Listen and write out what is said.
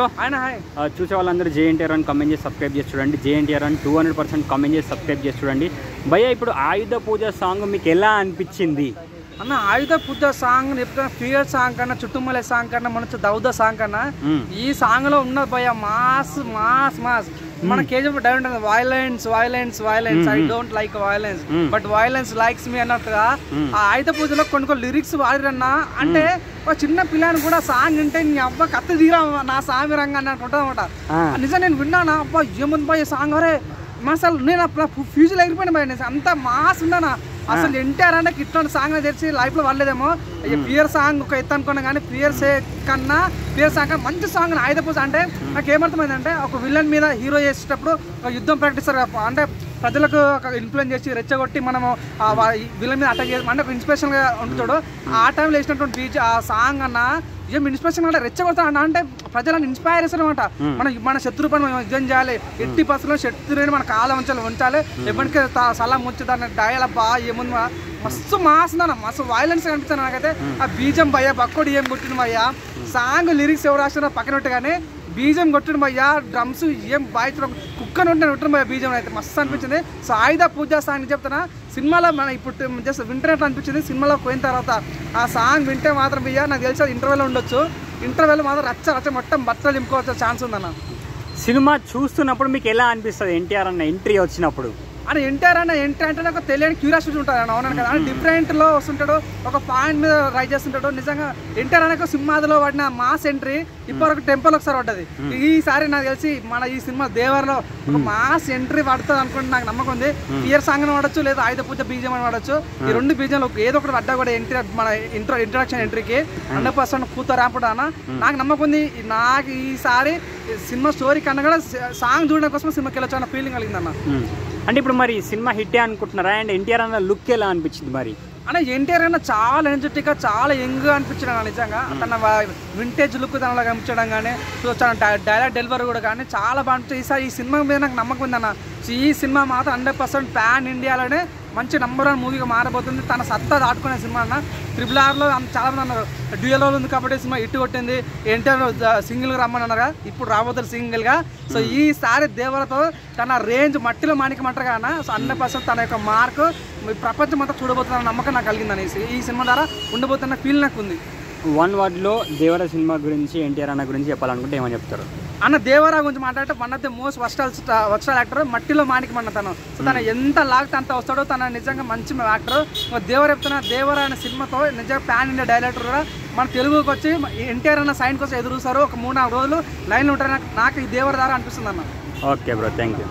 చూసే వాళ్ళందరూ జేఎన్టీఆర్ అని కమెంట్ చేసి సబ్స్క్రైబ్ చేసి చూడండి. జేఎన్టీఆర్ అని 200% కమెంట్ చేసి సబ్స్క్రైబ్ చేసి చూడండి. భయ్య, ఇప్పుడు ఆయుధ పూజ సాంగ్ మీకు ఎలా అనిపించింది అన్న? ఆయుధ పూజ సాంగ్ చెప్తున్నా, ఫియర్ సాంగ్ కన్నా, చుట్టుమలే సాంగ్ కన్నా, మన దౌద సాంగ్ కన్నా ఈ సాంగ్ లో ఉన్నది భయ్య మాస్ మాస్ మాస్. మన KGF direct violence violence violence, I don't like violence but violence likes me అన్నట్టుగా ఆ ఆయుధ పూజలో కొన్ని లిరిక్స్ వాడిరన్నా. అంటే ఒక చిన్న పిల్లని కూడా సాంగ్ అంటే నీ అబ్బా కత్తి తీరా నా సామి రంగా అన్నట్టు ఉంటుంది అనమాట. నిజం నేను విన్నానా, అబ్బా ఏముంది భయ సాంగ్, అరే మా అసలు నేను ఫ్యూజులు ఎగిరిపోయినా భయ, అంత మాస్ ఉన్నానా అసలు. ఎన్టీఆర్ అంటే ఇట్లాంటి సాంగ్ తెచ్చి లైఫ్ లో వాళ్ళేదేమో. ప్రియర్ సాంగ్ ఒక ఎత్తు అనుకున్నా కానీ ప్రియర్ కన్నా మంచి సాంగ్ ఆయుధ పూజ. అంటే నాకు ఏమర్థమైందంటే, ఒక విలన్ మీద హీరో చేసేటప్పుడు ఒక యుద్ధం ప్రాక్టీసర్ అంటే ప్రజలకు ఒక ఇన్ఫ్లుయెన్స్ చేసి రెచ్చగొట్టి మనము విలన్ మీద అటాక్ చేసి అంటే ఒక ఇన్స్పిరేషన్ గా ఉంటాడు. ఆ టైంలో వేసినటువంటి ఆ సాంగ్ అన్న ఏం ఇన్స్పిరేషన్ అంటే రెచ్చగొడతా అన్న, అంటే ప్రజలను ఇన్స్పైర్ చేస్తారు అనమాట. మన శత్రు పని మనం యుద్ధం చేయాలి, ఎట్టి పరిస్థితుల్లో శత్రుని మన కాలం ఉంచాలి ఎవరికి సలహా ముంచుతాను డయల్. అబ్బా ఏముంది మస్తు మాస్ ఉందన్న, మస్తు వైలెన్స్ కనిపిస్తాను నాకైతే. ఆ బీజం భయ్యా బక్కోడు ఏం కొట్టింది భయ్యా, సాంగ్ లిరిక్స్ ఎవరు రాసినా పక్కన పెట్టగానే బీజం కొట్టిన భయ్యా, డ్రమ్స్ ఏం బాయ్స్ కుక్కని ఉంటే భయ్యా బీజం అయితే మస్తు అనిపించింది. సో ఆయుధ పూజ సాంగ్ చెప్తున్నా, సినిమాలో మన ఇప్పుడు జస్ట్ వింటున్నట్టు అనిపించింది. సినిమాలో పోయిన తర్వాత ఆ సాంగ్ వింటే మాత్రం భయ్యా నాకు తెలిసి ఇంటర్వెల్ ఉండొచ్చు, ఇంటర్వెల్ మాత్రం రచ్చ మొత్తం బట్టలు దింపుకోవచ్చు ఛాన్స్ ఉందన్న. సినిమా చూస్తున్నప్పుడు మీకు ఎలా అనిపిస్తుంది ఎన్టీఆర్ అన్న ఎంట్రీ వచ్చినప్పుడు? అని ఎన్టీఆర్ అంటే నాకు తెలియని క్యూరియాసిటీ ఉంటుంది అన్న. అవును కదా, డిఫరెంట్లో వస్తుంటాడు, ఒక పాయింట్ మీద రైజ్ చేస్తుంటాడు. నిజంగా ఎన్టీఆర్ అనే సినిమాలో పడిన మాస్ ఎంట్రీ ఇప్పటివరకు టెంపుల్ ఒకసారి పడ్డది. ఈసారి నాకు తెలిసి మన ఈ సినిమా దేవర్లో ఒక మాస్ ఎంట్రీ పడుతుంది అనుకుంటే నాకు నమ్మకం ఉంది. క్లియర్ సాంగ్ అని పడవచ్చు, లేదా ఆయుధ పూజ బీజం అని పడవచ్చు. ఈ రెండు బీజంలో ఏదో ఒకటి పడ్డా కూడా ఎన్టీఆర్ మన ఇంట్రడక్షన్ ఎంట్రీకి 100% కూత ర్యాంపుడు అన్న. నాకు నమ్మకం ఉంది. నాకు ఈసారి సినిమా స్టోరీ కన్నా కూడా సాంగ్ చూడడం కోసం సినిమాకి వెళ్ళొచ్చు అన్న ఫీలింగ్ కలిగింది అన్న. అంటే ఇప్పుడు మరి సినిమా హిట్టే అనుకుంటున్నారా? అండ్ ఎన్టీఆర్ అన్న లుక్ ఎలా అనిపించింది మరి? అన్న ఎన్టీఆర్ అన్న చాలా ఎనర్జెటిక్గా చాలా యంగ్గా అనిపించడం నిజంగా. తన వింటేజ్ లుక్ తనలో కనిపించడం కానీ, తన డైలాగ్ డెలివరీ కూడా కానీ చాలా బాగుంటుంది. ఈసారి ఈ సినిమా మీద నాకు నమ్మకం ఉందన్న. ఈ సినిమా మాత్రం 100% పాన్ ఇండియాలోనే మంచి #1 మూవీగా మారబోతుంది. తన సత్తా దాటుకునే సినిమా అన్న. RRRలో చాలా మంది అన్నారు డ్యూయల్ ఉంది కాబట్టి సినిమా ఇటు కొట్టింది, ఎన్టీఆర్ సింగిల్గా రమ్మని అన్నారా, ఇప్పుడు రాబోతుంది సింగిల్గా. సో ఈసారి దేవరతో తన రేంజ్ మట్టిలో మాణికమంటారుగా అన్న. సో 100% తన యొక్క మార్కు ప్రపంచం అంతా చూడబోతున్న నమ్మకం నాకు కలిగిందని ఈ సినిమా ద్వారా ఉండబోతున్న ఫీల్ నాకు ఉంది. వన్ వర్డ్లో దేవర సినిమా గురించి ఎన్టీఆర్ అన్న గురించి చెప్పాలనుకుంటే ఏమని చెప్తారు అన్న? దేవరా గురించి మాట్లాడితే one of the most versatile actor, మట్టిలో మాణికమన్న తను. సో తను ఎంత లాగితే అంత వస్తాడో, తన నిజంగా మంచి యాక్టర్. దేవర చెప్తున్నా, దేవరా అనే సినిమాతో నిజంగా పాన్ ఇండియా డైరెక్టర్ కూడా మన తెలుగుకి వచ్చి ఎన్టీఆర్ అన్న సైన్ కోసం ఎదురు చూస్తారు. ఒక 3-4 రోజులు లైన్లో ఉంటారు. నాకు ఈ దేవర ద్వారా అనిపిస్తుంది అన్న. Okay bro, thank you.